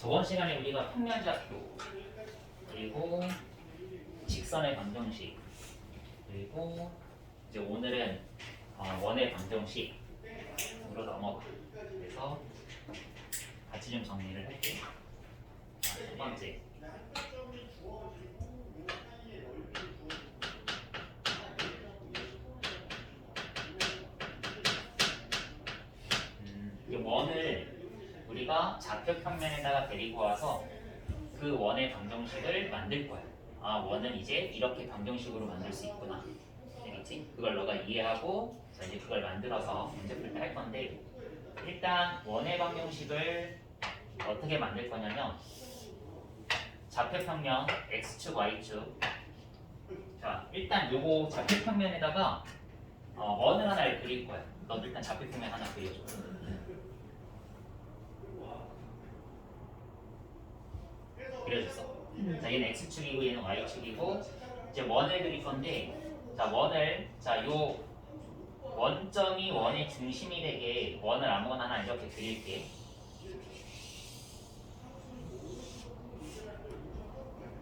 저번 시간에 우리가 평면좌표 그리고 직선의 방정식 그리고 이제 오늘은 원의 방정식으로 넘어가. 그래서 같이 좀 정리를 할게요. 첫 번째 이 원을 우리가 좌표 평면에다가 데리고 와서 그 원의 방정식을 만들 거야. 아, 원은 이제 이렇게 방정식으로 만들 수 있구나. 알겠지? 그걸 너가 이해하고 자, 이제 그걸 만들어서 문제 풀 때 할 건데, 일단 원의 방정식을 어떻게 만들 거냐면 좌표 평면 x축 y축. 자, 일단 요거 좌표 평면에다가 원을 하나를 그릴 거야. 너도 일단 좌표 평면 하나 그려줘. 그려줬어. 자, 얘는 x축이고 얘는 y축이고 이제 원을 그릴 건데, 자, 원을 요 원점이 원의 중심이 되게 원을 아무거나 하나 이렇게 그릴게.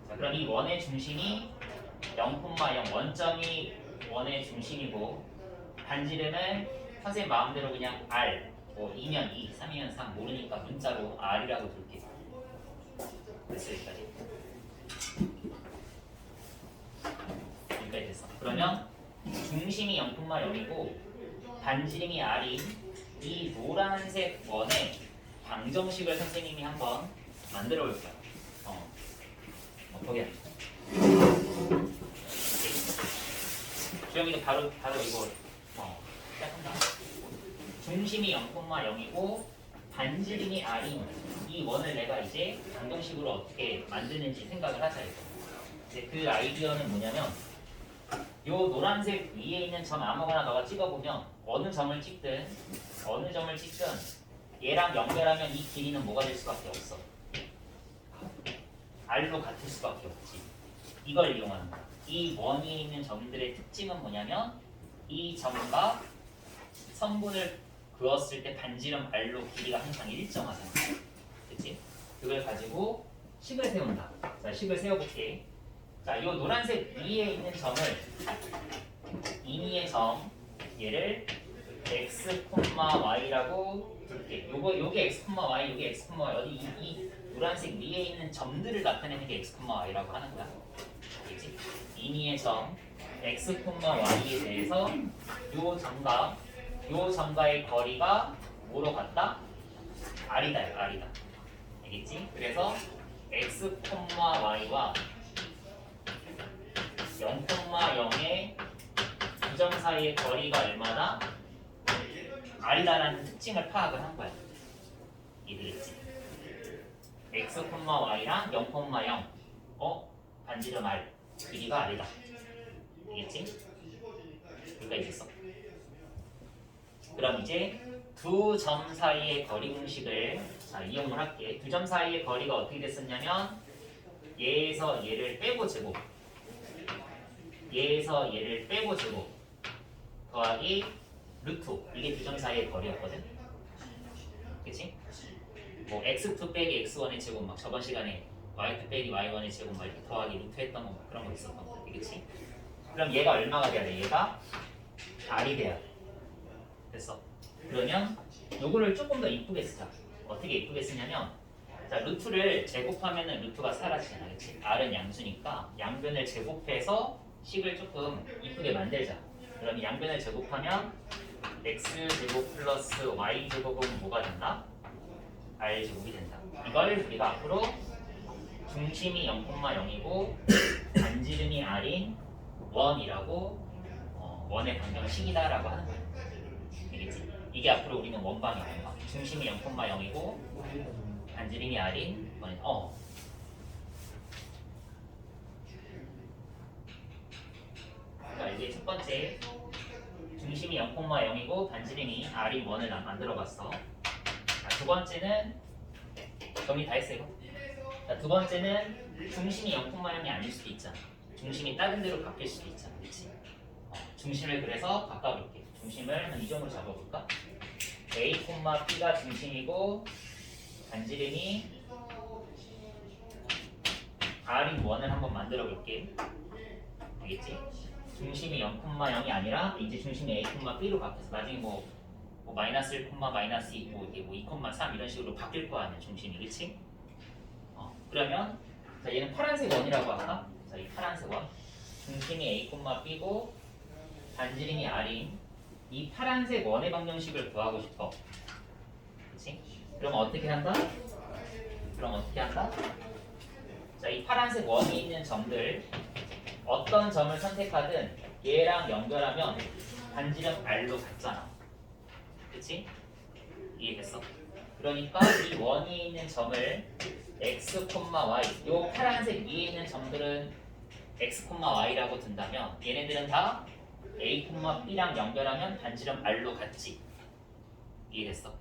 자, 그럼 이 원의 중심이 0,0 원점이 원의 중심이고 반지름은 선생님 마음대로 그냥 r, 뭐 2면 2, 3이면 3 모르니까 문자로 r이라고 둘게. 됐어, 여기까지. 여기까지 됐어. 그러면 중심이 0,0이고 반지름이 r인 이 노란색 원의 방정식을 선생님이 한번 만들어 볼 거야. 거기야. 주영이도 바로 이거 시작한다. 중심이 0,0이고 반지름이 r인 이 원을 내가 이제 방정식으로 어떻게 만드는지 생각을 하자. 이제 그 아이디어는 뭐냐면, 요 노란색 위에 있는 점 아무거나 너가 찍어보면 어느 점을 찍든 얘랑 연결하면 이 길이는 뭐가 될 수밖에 없어. r로 같을 수밖에 없지. 이걸 이용하는 거야. 이 원 위에 있는 점들의 특징은 뭐냐면 이 점과 선분을 그었을 때 반지름 r로 길이가 항상 일정하잖아. 그치? 그걸 가지고 식을 세운다. 자, 식을 세워볼게. 자, 이 노란색 위에 있는 점을 임의의 점 얘를 x, y라고 둘게. 요게 x, y, 요게 x, y. 어디 이 노란색 위에 있는 점들을 나타내는 게 x, y라고 하는 거야. 알겠지? 임의의 점 x, y에 대해서 요 점과의 거리가 뭐로 같다? r이다. 알겠지? 그래서 x, y와 0,0의 두 점 사이의 거리가 얼마나 r이다라는 특징을 파악을 한 거야. 이해되겠지? x, y랑 0,0 반지름 r 길이가 r이다. 알겠지? 여기까지 됐어. 그럼 이제 두 점 사이의 거리 공식을 이용을 할게. 두 점 사이의 거리가 어떻게 됐었냐면 얘에서 얘를 빼고 제곱, 얘에서 얘를 빼고 제곱 더하기 루트, 이게 두 점 사이의 거리였거든. 그치? 뭐 x2 빼기 x1의 제곱 막 저번 시간에 y2 빼기 y1의 제곱 막 이렇게 더하기 루트 했던 거 그런 거 있었던 거. 그치? 그럼 얘가 얼마가 돼야 돼? 얘가 r이 돼야 돼. 됐어. 그러면 요거를 조금 더 이쁘게 쓰자. 어떻게 이쁘게 쓰냐면, 자, 루트를 제곱하면은 루트가 사라지잖아. 그치? r은 양수니까 양변을 제곱해서 식을 조금 이쁘게 만들자. 그럼 양변을 제곱하면 x제곱 플러스 y제곱은 뭐가 된다? r제곱이 된다. 이걸 우리가 앞으로 중심이 0,0이고 반지름이 r인 원이라고 원의 방정식이다라고 하는 거야. 알겠지? 이게 앞으로 우리는 원방이야. 원방. 중심이 0,0이고 반지름이 r인 원이 자, 이게 첫 번째 중심이 0,0이고 반지름이 r인 원을 만들어봤어. 자, 두 번째는 정리 다 했어 이거? 자, 두 번째는 중심이 0,0이 아닐 수도 있잖아. 중심이 다른 데로 바뀔 수도 있잖아. 그치? 중심을 그래서 바꿔볼게. 중심을 한 이 정도로 잡아볼까? A, B가 중심이고 반지름이 R인 원을 한번 만들어 볼게. 알겠지? 중심이 0,0이 아니라 이제 중심이 A, B로 바뀌어서 나중에 뭐 마이너스 1, 마이너스 2, 이게 뭐 2,3 이런 식으로 바뀔 거 아니야 중심이, 그치? 그러면 자 얘는 파란색 원이라고 할까? 자 이 파란색 원 중심이 A, B고 반지름이 R인 이 파란색 원의 방정식을 구하고 싶어. 그치? 그럼 어떻게 한다? 자, 이 파란색 원이 있는 점들 어떤 점을 선택하든 얘랑 연결하면 반지름 R로 같잖아. 그치? 이해됐어? 그러니까 이 원이 있는 점을 x, y 요 파란색 위에 있는 점들은 x, y라고 둔다면 얘네들은 다 a, b랑 연결하면 반지름 R로 같지. 이해됐어?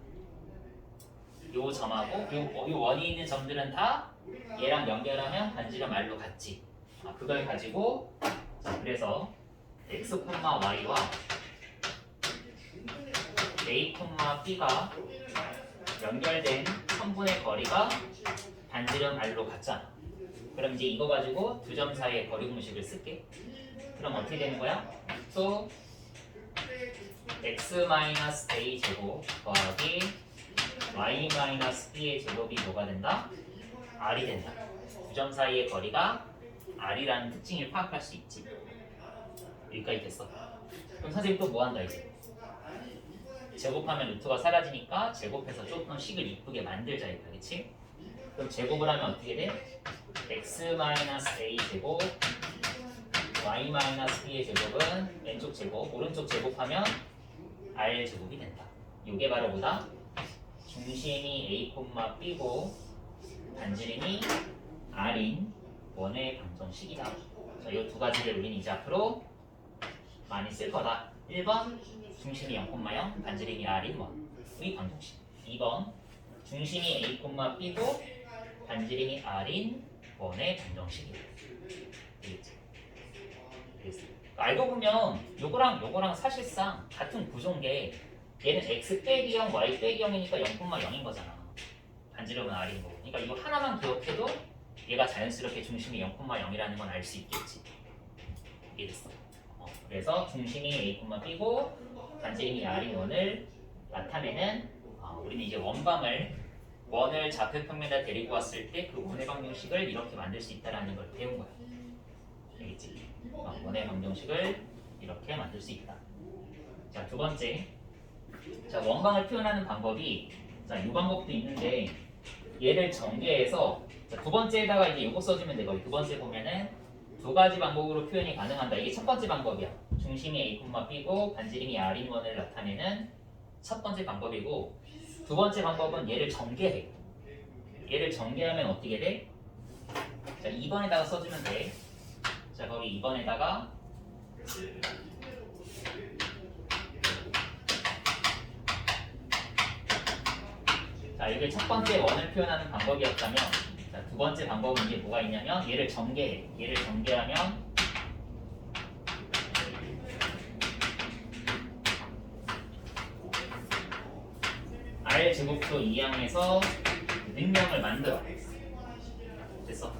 요 점하고 요 원이 있는 점들은 다 얘랑 연결하면 반지름 R로 같지. 그걸 가지고 자, 그래서 x, y와 a, b가 연결된 선분의 거리가 반지름 R로 같잖아. 그럼 이제 이거 가지고 두 점 사이의 거리 공식을 쓸게. 그럼 어떻게 되는 거야? 또 x-a 제곱 더하기 y-b의 제곱이 뭐가 된다? R이 된다. 두 점 사이의 거리가 R이라는 특징을 파악할 수 있지. 여기까지 됐어. 그럼 선생님 또 뭐 한다 이제? 제곱하면 루트가 사라지니까 제곱해서 조금 식을 이쁘게 만들자 이거야, 그치? 그럼 제곱을 하면 어떻게 돼? x-a 제곱 y-b의 제곱은 왼쪽 제곱, 오른쪽 제곱하면 r 제곱이 된다. 이게 바로 뭐다? 중심이 a, b고 반지름이 r인 원의 방정식이다. 자, 이 두 가지를 우리는 이제 앞으로 많이 쓸 거다. 1번 중심이 0,0 반지름이 r인 원의 방정식. 2번 중심이 a, b고 반지름이 r인 원의 방정식이다. 되겠지? 알고 보면 요거랑 사실상 같은 구조인 게 얘는 x 빼기 0, y 빼기 0이니까 0,0인 거잖아. 반지름은 r인 거고. 그러니까 이거 하나만 기억해도 얘가 자연스럽게 중심이 0,0이라는 건 알 수 있겠지. 이해됐어? 그래서 중심이 a, b고 반지름이 r인 원을 나타내는 우리는 이제 원을 좌표평면에다 데리고 왔을 때 그 원의 방정식을 이렇게 만들 수 있다는 걸 배운 거야. 알겠지? 원의 방정식을 이렇게 만들 수 있다. 자, 두 번째. 자, 원광을 표현하는 방법이 이 방법도 있는데 얘를 전개해서 두 번째에다가 이제 이거 써주면 되고 두 번째 보면은 두 가지 방법으로 표현이 가능한다. 이게 첫 번째 방법이야. 중심이 a, b고 반지름이 r인 원을 나타내는 첫 번째 방법이고 두 번째 방법은 얘를 전개해. 얘를 전개하면 어떻게 돼? 자, 2번에다가 써주면 돼. 자, 거기 2번에다가 자, 이게 첫 번째 원을 표현하는 방법이었다면 자, 두 번째 방법은 이게 뭐가 있냐면 얘를 전개해. 얘를 전개하면 R 제곱도 이항에서 능량을 만들어. 됐어.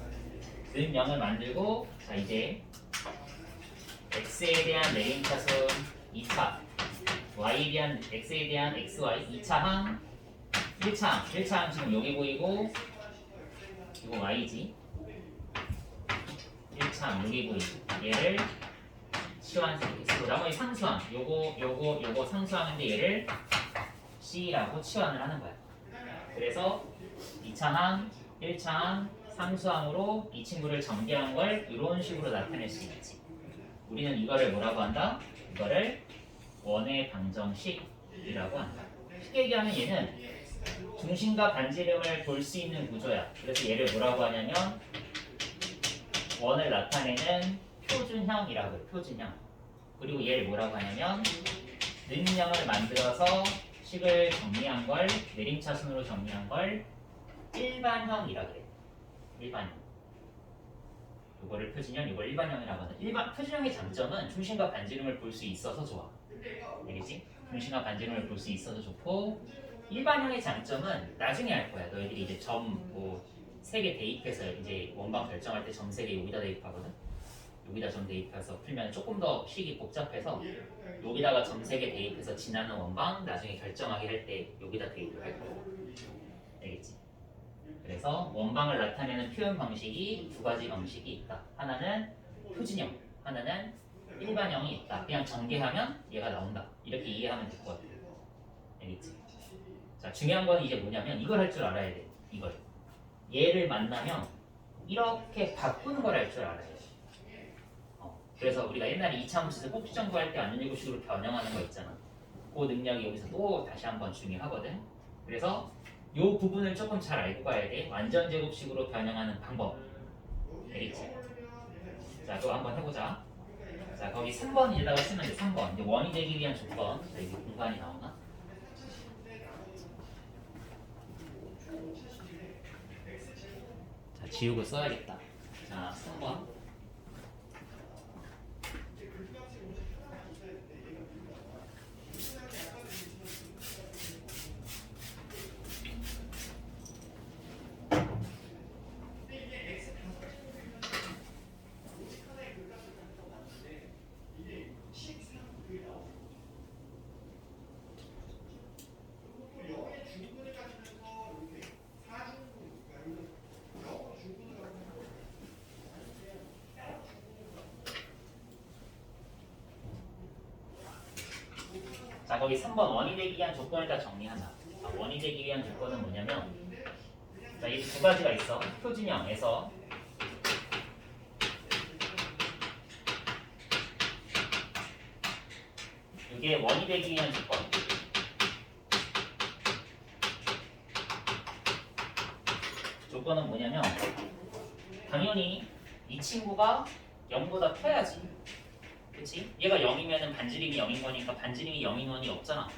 능량을 만들고 자 이제 x에 대한 내림차순 2차 x에 대한 xy 2차항 1차항 지금 여기 보이고 이거 y지 1차항 여기 보이고 얘를 치환해서 나머지 상수항 요거 상수항인데 얘를 C라고 치환을 하는 거야. 그래서 2차항, 1차항, 상수항으로 이 친구를 전개한 걸 이런 식으로 나타낼 수 있지. 우리는 이거를 뭐라고 한다? 이거를 원의 방정식이라고 한다. 쉽게 얘기하면 얘는 중심과 반지름을 볼 수 있는 구조야. 그래서 얘를 뭐라고 하냐면 원을 나타내는 표준형이라고 해요. 표준형. 그리고 얘를 뭐라고 하냐면 능형을 만들어서 식을 정리한 걸 내림차순으로 정리한 걸 일반형이라고 그래. 일반형. 요거를 표준형, 요걸 일반형이라고 하는. 표준형의 장점은 중심과 반지름을 볼 수 있어서 좋아. 알겠지? 중심과 반지름을 볼 수 있어서 좋고 일반형의 장점은 나중에 알 거야. 너희들이 이제 세 개 대입해서 이제 원방 결정할 때 점 세 개 여기다 대입하거든. 여기다 점 대입해서 풀면 조금 더 식이 복잡해서 여기다가 점 세 개 대입해서 지나는 원방 나중에 결정하게 할 때 여기다 대입을 할 거야. 알겠지? 그래서 원방을 나타내는 표현 방식이 두 가지 방식이 있다. 하나는 표준형, 하나는 일반형이 있다. 그냥 전개하면 얘가 나온다. 이렇게 이해하면 될 것 같아. 알겠지? 자, 중요한 건 이제 뭐냐면 이걸 할 줄 알아야 돼. 이걸. 얘를 만나면 이렇게 바꾸는 걸 할 줄 알아야 돼. 그래서 우리가 옛날에 2차 함수에서 꼭지점 구할 때 완전제곱식으로 변형하는 거 있잖아. 그 능력이 여기서 또 다시 한번 중요하거든. 그래서 이 부분을 조금 잘 알고 가야 돼. 완전제곱식으로 변형하는 방법. 알겠지? 자, 또 한번 해보자. 자, 거기 3번에다가 쓰면 돼. 3번. 이제 원이 되기 위한 조건. 자, 여기 공간이 나오나? 자, 지우고 써야겠다. 자, 3번. 자, 거기 3번 원이 되기 위한 조건을 다 정리하자. 자, 원이 되기 위한 조건은 뭐냐면, 자, 이 두 가지가 있어. 표준형에서 이게 원이 되기 위한 조건. 조건은 뭐냐면, 당연히 이 친구가 0보다 커야지. 그치? 얘가 0이면 반지름이 0인 거니까 반지름이 0인 원이 없잖아.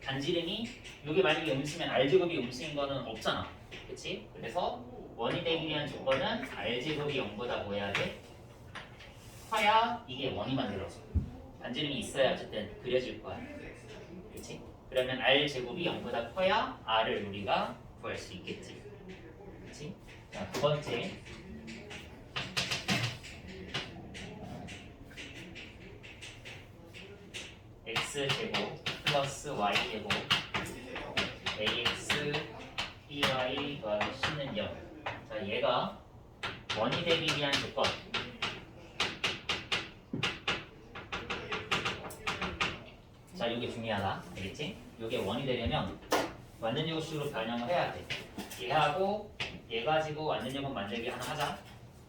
반지름이 이게 만약에 음수면 R제곱이 음수인 거는 없잖아. 그치? 그래서 원이 되기 위한 조건은 R제곱이 0보다 뭐 해야 돼? 커야 이게 원이 만들어져. 반지름이 있어야 어쨌든 그려질 거야. 그치? 그러면 R제곱이 0보다 커야 R을 우리가 구할 수 있겠지. 그치? 자, 두 번째. x제곱 플러스 y제곱 ax by 더하기 c는 0. 자, 얘가 원이 되기 위한 조건. 자, 이게 중요하다. 알겠지? 이게 원이 되려면 완전제곱식으로 변형을 해야 돼. 얘하고 얘 가지고 완전제곱 만들기 하나 하자.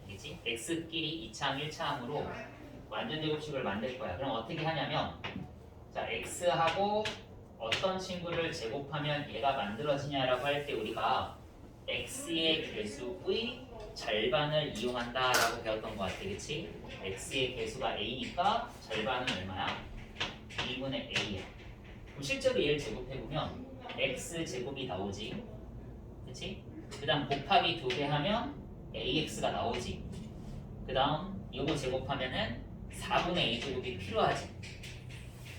알겠지? x끼리 2차함 1차함으로 완전제곱식을 만들 거야. 그럼 어떻게 하냐면, 자, x하고 어떤 친구를 제곱하면 얘가 만들어지냐라고 할 때 우리가 x의 개수의 절반을 이용한다라고 배웠던 것 같아. 그치? x의 개수가 a니까 절반은 얼마야? 2분의 a야. 그럼 실제로 얘를 제곱해보면 x제곱이 나오지. 그치? 그 다음 곱하기 2배 하면 ax가 나오지. 그 다음 요거 제곱하면은 4분의 a 제곱이 필요하지.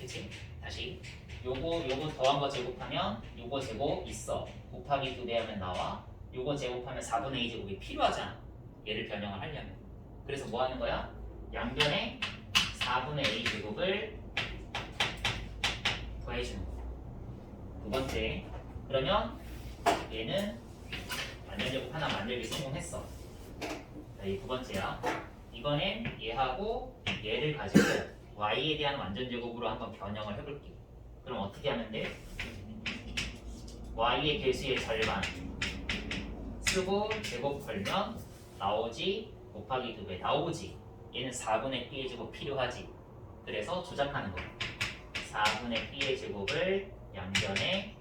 그치? 다시 요거 더한 거 제곱하면 요거 제곱 있어. 곱하기 2배 하면 나와. 요거 제곱하면 4분의 2 제곱이 필요하잖아. 얘를 변형을 하려면. 그래서 뭐 하는 거야? 양변에 4분의 a 제곱을 더해주는 거야. 두 번째. 그러면 얘는 완전제곱 하나 만들기 성공했어. 자, 이 두 번째야. 이번엔 얘하고 얘를 가지고 y에 대한 완전제곱으로 한번 변형을 해볼게. 그럼 어떻게 하면 돼? y의 개수의 절반 쓰고 제곱 걸면 나오지. 곱하기 2배 나오지. 얘는 4분의 b의 제곱 필요하지. 그래서 조작하는 거야. 4분의 b의 제곱을 양변에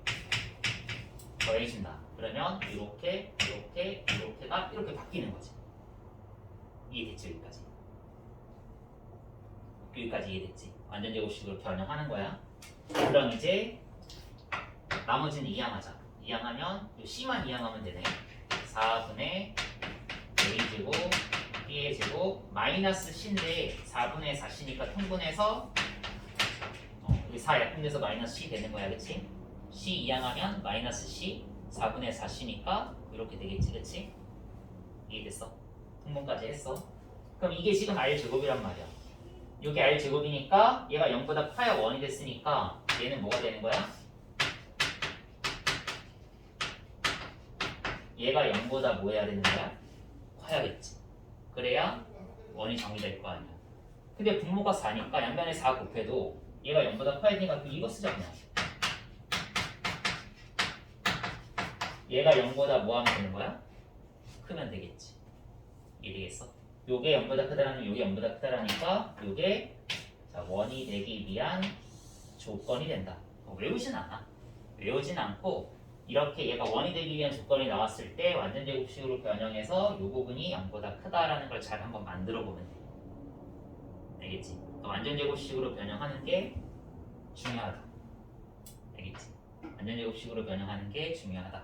더해준다. 그러면 이렇게가 이렇게 바뀌는 거지. 이해됐지? 여기까지 이해됐지? 완전제곱식으로 변형하는 거야. 그럼 이제 나머지는 이항하자. 이항하면 이 c만 이항하면 되네. 4분의 a제곱 b의 제곱 마이너스 c인데 4분의 4c니까 통분해서 여기 4 약분돼서 마이너스 c 되는 거야. 그치? c 이항하면 마이너스 c 4분의 4c니까 이렇게 되겠지. 그치? 이해됐어? 통분까지 했어. 그럼 이게 지금 R제곱이란 말이야. 이게 R제곱이니까 얘가 0보다 파야 1이 됐으니까 얘는 뭐가 되는 거야? 얘가 0보다 뭐 해야 되는 거야? 커야겠지. 그래야 1이 정의될 거 아니야. 근데 분모가 4니까 양변에 4 곱해도 얘가 0보다 커야 되니까 이거 쓰자 그냥. 얘가 0보다 뭐 하면 되는 거야? 크면 되겠지. 이해되겠어? 요게 0보다 크다라는 요게 0보다 크다라니까 요게 자, 1이 되기 위한 조건이 된다. 외우진 않아. 외우진 않고 이렇게 얘가 1이 되기 위한 조건이 나왔을 때 완전 제곱식으로 변형해서 요 부분이 0보다 크다라는 걸 잘 한번 만들어 보면 돼. 알겠지? 완전 제곱식으로 변형하는 게 중요하다. 알겠지? 완전 제곱식으로 변형하는 게 중요하다.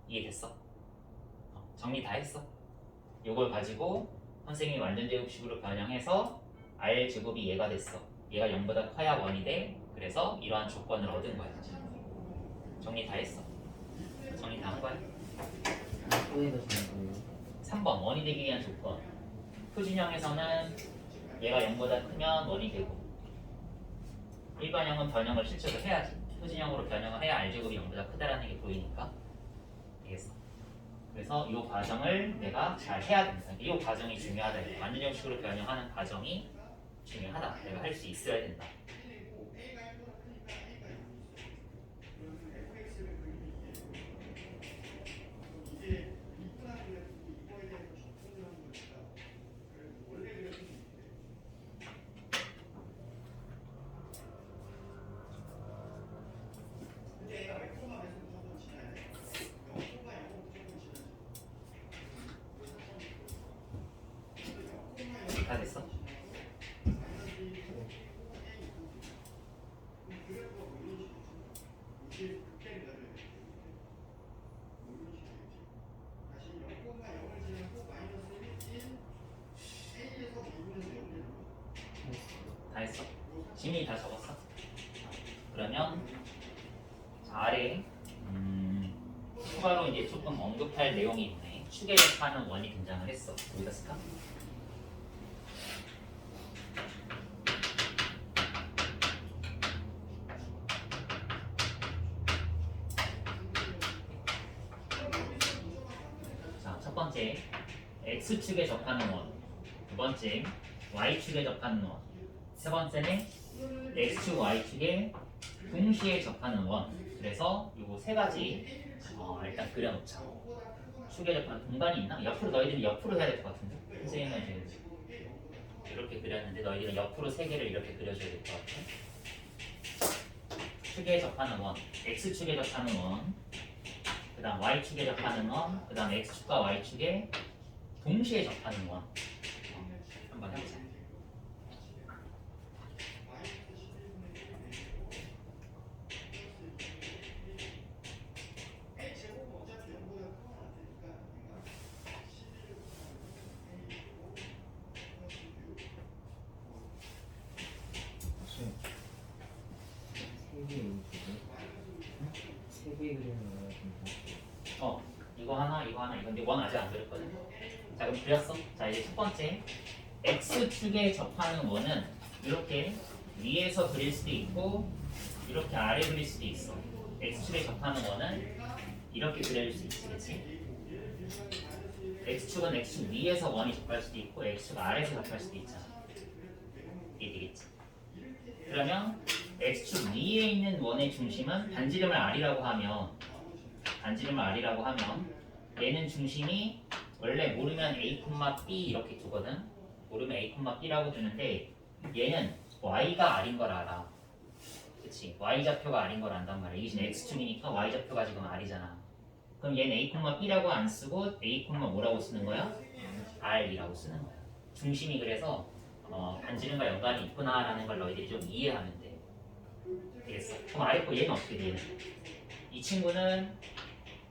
이해됐어? 정리 다 했어? 요걸 가지고 선생님이 완전 제곱식으로 변형해서 R제곱이 얘가 됐어. 얘가 0보다 커야 1이 돼. 그래서 이러한 조건을 얻은 거야. 정리 다 했어? 정리 다 한 거야? 또해서 주는 거예요. 3번 1이 되기 위한 조건. 표준형에서는 얘가 0보다 크면 1이 되고 일반형은 변형을 실제로 해야지. 표준형으로 변형을 해야 R제곱이 0보다 크다라는 게 보이니까. 되겠어? 그래서 이 과정을 내가 잘 해야 된다. 이 과정이 중요하다. 완전 제곱식으로 변형하는 과정이 중요하다. 내가 할 수 있어야 된다. 다 됐어? 다 했어? 지민이 다 적었어? 그러면 아래 추가로 이제 조금 언급할 내용이 있네. 축에 접하는 원이 등장을 했어. 어디다 쓸까? 자, 첫 번째 x축에 접하는 원, 두 번째 y축에 접하는 원, 세 번째는 x축, y축에 동시에 접하는 원. 그래서 요거 세 가지 일단 그려놓자. 축에 접하는 공간이 있나? 옆으로 너희들이 옆으로 해야 될 것 같은데. 선생님은 지금 이렇게 그렸는데 너희들은 옆으로 세 개를 이렇게 그려줘야 될 것 같아. 축에 접하는 원, x축에 접하는 원, 그 다음 y축에 접하는 원, 그 다음 x축과 y축에 동시에 접하는 원. 한번 해보자. 세개 그리는 거야 진짜. 이거 하나, 이거 하나, 이건데 원 아직 안 그렸거든. 자, 그럼 그렸어. 자, 이제 첫 번째 x축에 접하는 원은 이렇게 위에서 그릴 수도 있고 이렇게 아래 그릴 수도 있어. x축에 접하는 원은 이렇게 그릴 수 있지, 그렇지? x축은 x축 위에서 원이 접할 수도 있고 x축 아래에서 접할 수도 있잖아. 이게 되겠지? 그러면 x축 위에 있는 원의 중심은 반지름을 r이라고 하면 얘는 중심이 원래 모르면 a, b 이렇게 두거든. 모르면 a, b라고 두는데 얘는 y가 r인 걸 알아. 그치? y좌표가 r인 걸 안단 말이야. 이게 지금 x축이니까 y좌표가 지금 r이잖아. 그럼 얘는 a, b라고 안 쓰고 a, 뭐라고 쓰는 거야? r이라고 쓰는 거야. 중심이 그래서 반지름과 연관이 있구나라는 걸 너희들이 좀 이해하면 돼. 되겠어? 그럼 아래 거 얘는 어떻게 돼? 이 친구는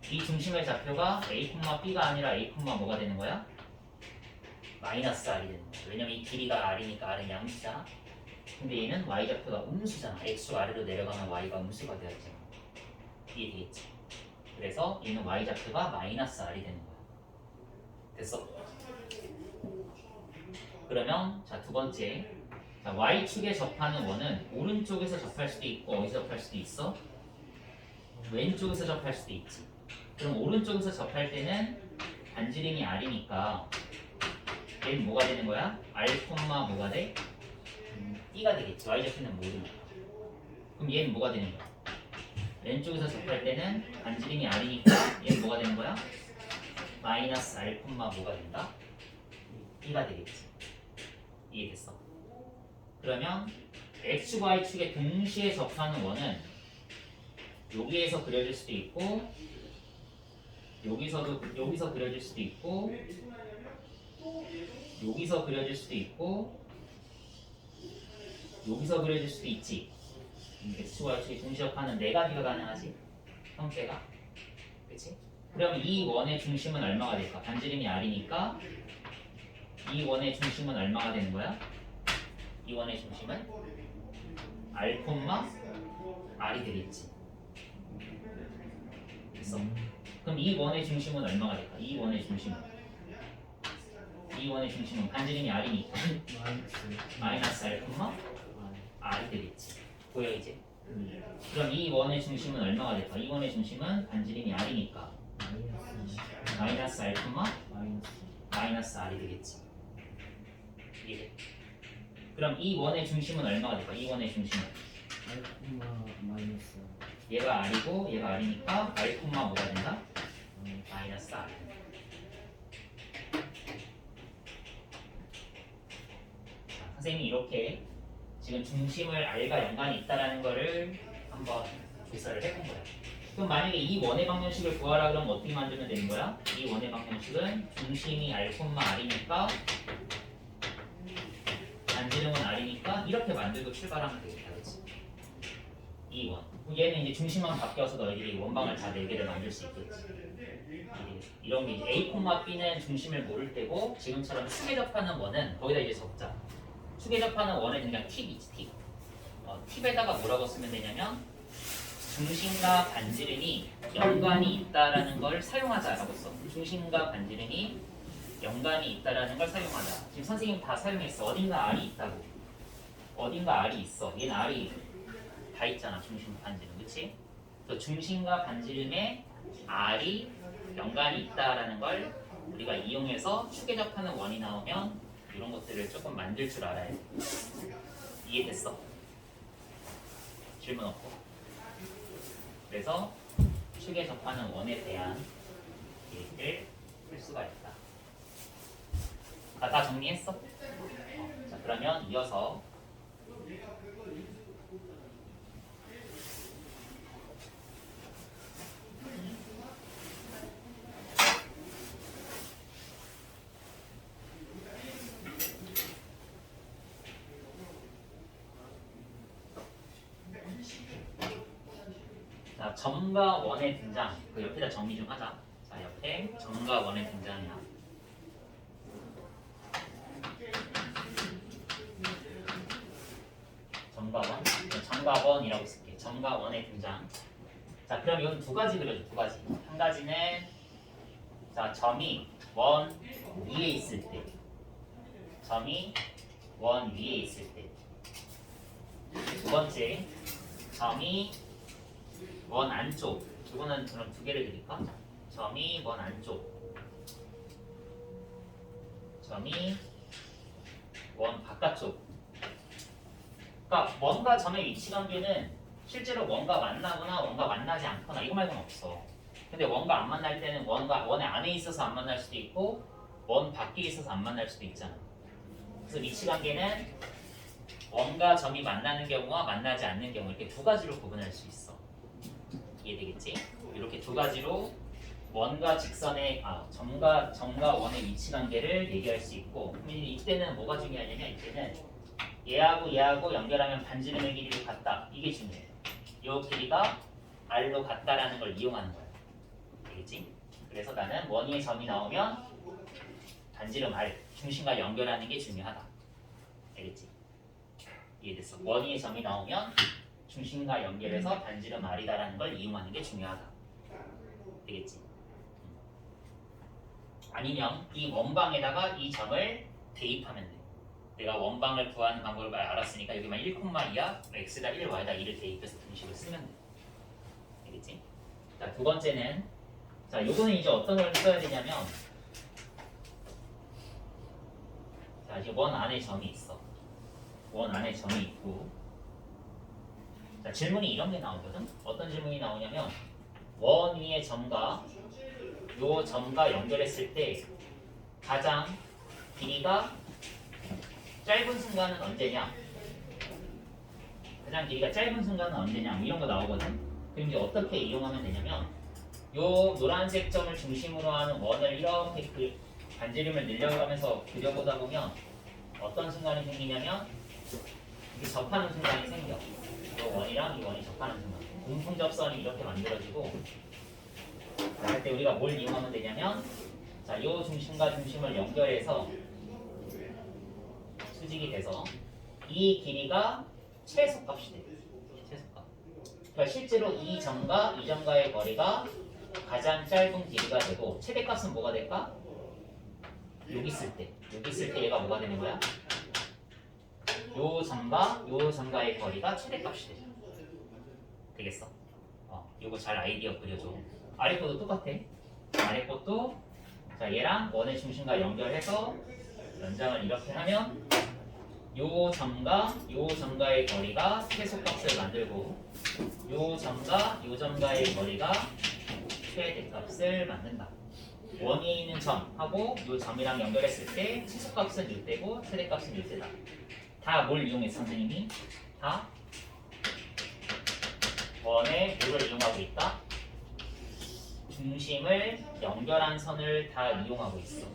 이 중심의 좌표가 a, b가 아니라 a, 뭐가 되는 거야? 마이너스 r이 되는 거야. 왜냐면 이 길이가 r이니까 r은 양수잖아. 근데 얘는 y좌표가 음수잖아. x가 아래로 내려가면 y가 음수가 되었잖아. 이해되겠지? 그래서 얘는 y좌표가 마이너스 r이 되는 거야. 됐어. 그러면 자 두 번째, 자 y축에 접하는 원은 오른쪽에서 접할 수도 있고 어디서 접할 수도 있어? 왼쪽에서 접할 수도 있지. 그럼 오른쪽에서 접할 때는 반지름이 r이니까 얘는 뭐가 되는 거야? r, 뭐가 돼? E가 되겠지. y좌표는 모르니까. 그럼 얘는 뭐가 되는 거야? 왼쪽에서 접할 때는 반지름이 r이니까 얘는 뭐가 되는 거야? 마이너스 r, 뭐가 된다? E가 되겠지. 이해됐어? 그러면 x축, y축에 동시에 접하는 원은 여기에서 그려질 수도 있고 여기서 그려질 수도 있고 여기서 그려질 수도 있고 여기서 그려질 수도 있지. x축, y축에 동시에 접하는 네 가지가 가능하지. 형태가. 그치? 그럼 이 원의 중심은 얼마가 될까? 반지름이 r이니까 이 원의 중심은 얼마가 되는 거야? 이 원의 중심은 r, r이 되겠지. 됐어? 그럼 이 원의 중심은 얼마가 될까? 이 원의 중심은 반지름이 r이니까 마이너스 r, r이 되겠지. 보여 이제? 그럼 이 원의 중심은 얼마가 될까? 이 원의 중심은 반지름이 r이니까 마이너스 r, 마이너스 r이 되겠지. 이해? 그럼 이 원의 중심은 얼마가 될까? 이 원의 중심은 마이너스 얘가 r이고 얘가 r이니까 r, 뭐가 된다? 마이너스 r. 자, 선생님이 이렇게 지금 중심을 r과 연관이 있다라는 거를 한번 조사를 해본 거야. 그럼 만약에 이 원의 방정식을 구하라 그러면 어떻게 만들면 되는 거야? 이 원의 방정식은 중심이 r, r이니까 반지름은 r이니까 이렇게 만들고 출발하면 되겠다. 그치? 이 원. 얘는 이제 중심만 바뀌어서 너희들이 원방을 다 4개를 만들 수 있겠지. 이런 게 이제 A, B는 중심을 모를 때고 지금처럼 축에 접하는 원은 거기다 이제 적자. 축에 접하는 원에 그냥 팁이지, 팁. 팁에다가 뭐라고 쓰면 되냐면 중심과 반지름이 연관이 있다라는 걸 사용하자라고 써. 중심과 반지름이 연관이 있다라는 걸 사용하자. 지금 선생님 다 사용했어. 어딘가 R이 있다고. 어딘가 R이 있어. 얘는 R이 다 있잖아. 중심과 반지름. 그치? 그 중심과 반지름에 R이 연관이 있다라는 걸 우리가 이용해서 축에 접하는 원이 나오면 이런 것들을 조금 만들 줄 알아야 돼. 이해됐어? 질문 없고. 그래서 축에 접하는 원에 대한 얘기를 풀 수가 있다. 다 정리했어? 자, 그러면 이어서 자, 점과 원의 등장. 그 옆에다 정리 좀 하자. 자, 옆에 점과 원의 등장이야. 점과 원이라고 쓸게. 점과 원의 등장. 자, 그럼 이건 두 가지 그려줘. 두 가지. 한 가지는 자, 점이 원 위에 있을 때. 점이 원 위에 있을 때. 두 번째, 점이 원 안쪽. 이거는 그럼 두 개를 드릴까? 점이 원 안쪽. 점이 원 바깥쪽. 그러니까 원과 점의 위치 관계는 실제로 원과 만나거나 원과 만나지 않거나 이거 말고는 없어. 근데 원과 안 만날 때는 원의 안에 있어서 안 만날 수도 있고 원 밖에 있어서 안 만날 수도 있잖아. 그래서 위치 관계는 원과 점이 만나는 경우와 만나지 않는 경우 이렇게 두 가지로 구분할 수 있어. 이해되겠지? 이렇게 두 가지로 원과 직선의 점과 원의 위치 관계를 얘기할 수 있고 이때는 뭐가 중요하냐면 이때는 얘하고 연결하면 반지름의 길이도 같다. 이게 중요해. 이 길이가 r로 같다라는 걸 이용하는 거야. 알겠지? 그래서 나는 원위의 점이 나오면 반지름 r, 중심과 연결하는 게 중요하다. 알겠지? 이해됐어? 원위의 점이 나오면 중심과 연결해서 반지름 r이다라는 걸 이용하는 게 중요하다. 되겠지? 아니면 이 원방에다가 이 점을 대입하면 돼. 내가 원방을 구하는 방법을 알았으니까 여기만 1,2야 x다 1, y다 2를 대입해서 등식을 쓰면 돼. 알겠지? 자, 두 번째는 자, 요거는 이제 어떤 걸 써야 되냐면 자, 이제 원 안에 점이 있어. 원 안에 점이 있고 자, 질문이 이런 게 나오거든. 어떤 질문이 나오냐면 원 위의 점과 요 점과 연결했을 때 가장 길이가 짧은 순간은 언제냐? 가장 길이가 짧은 순간은 언제냐? 이런 거 나오거든. 그럼 이제 어떻게 이용하면 되냐면 요 노란색 점을 중심으로 하는 원을 이렇게 반지름을 늘려가면서 그려보다 보면 어떤 순간이 생기냐면 이렇게 접하는 순간이 생겨. 요 원이랑 이 원이 접하는 순간. 공통 접선이 이렇게 만들어지고 자, 그때 우리가 뭘 이용하면 되냐면 자, 요 중심과 중심을 연결해서 수직이 돼서 이 길이가 최소값이 돼. 최소값. 그러니까 실제로 이 점과 이 점과의 거리가 가장 짧은 길이가 되고 최대값은 뭐가 될까? 여기 있을 때. 여기 있을 때 얘가 뭐가 되는 거야? 요 점과의 거리가 최대값이 돼. 되겠어? 요거 잘 아이디어 그려줘. 아래 것도 똑같아. 아래 것도 자 얘랑 원의 중심과 연결해서 연장을 이렇게 하면 요 점과의 거리가 최소값을 만들고 요 점과의 거리가 최대값을 만든다. 원에 있는 점하고 요 점이랑 연결했을 때 최소값은 6대고 최대값은 6대다. 다 뭘 이용했어 선생님이? 다 원의 뭐를 이용하고 있다? 중심을 연결한 선을 다 이용하고 있어.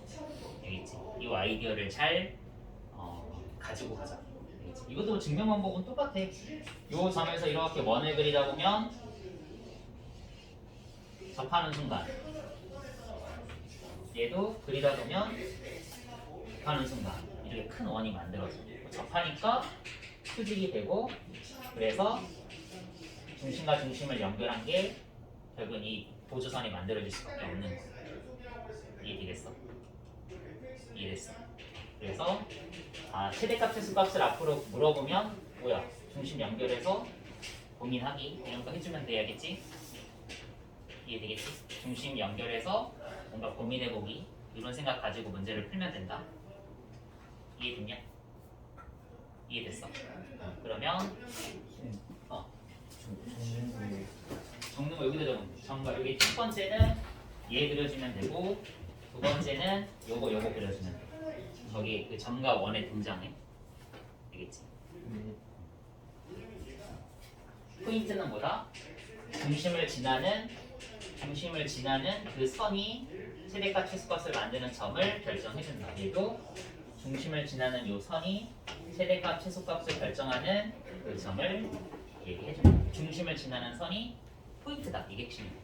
알겠지? 이 아이디어를 잘 가지고 가자. 알겠지? 이것도 증명 방법은 똑같아. 요 점에서 이렇게 원을 그리다 보면 접하는 순간 얘도 그리다 보면 접하는 순간 이렇게 큰 원이 만들어져. 접하니까 수직이 되고 그래서 중심과 중심을 연결한 게 결국은 이 보조선이 만들어질 수밖에 없는 거야. 이해되겠어? 이해됐어? 그래서 최대값 최소값을 앞으로 물어보면 뭐야? 중심 연결해서 고민하기 이런 거 해주면 돼야겠지? 이해되겠지? 중심 연결해서 뭔가 고민해보기 이런 생각 가지고 문제를 풀면 된다. 이해됐냐? 이해됐어? 그러면 적는 거 여기다 적으면 돼. 정말 여기 첫 번째는 얘 그려주면 되고 두 번째는 요거 그려주면 돼. 저기 그 점과 원의 등장에 되겠지? 포인트는 뭐다? 중심을 지나는 그 선이 최대값 최소값을 만드는 점을 결정해준다. 얘도 중심을 지나는 요 선이 최대값 최소값을 결정하는 그 점을 얘기해준다. 중심을 지나는 선이 포인트다. 이게 핵심이야.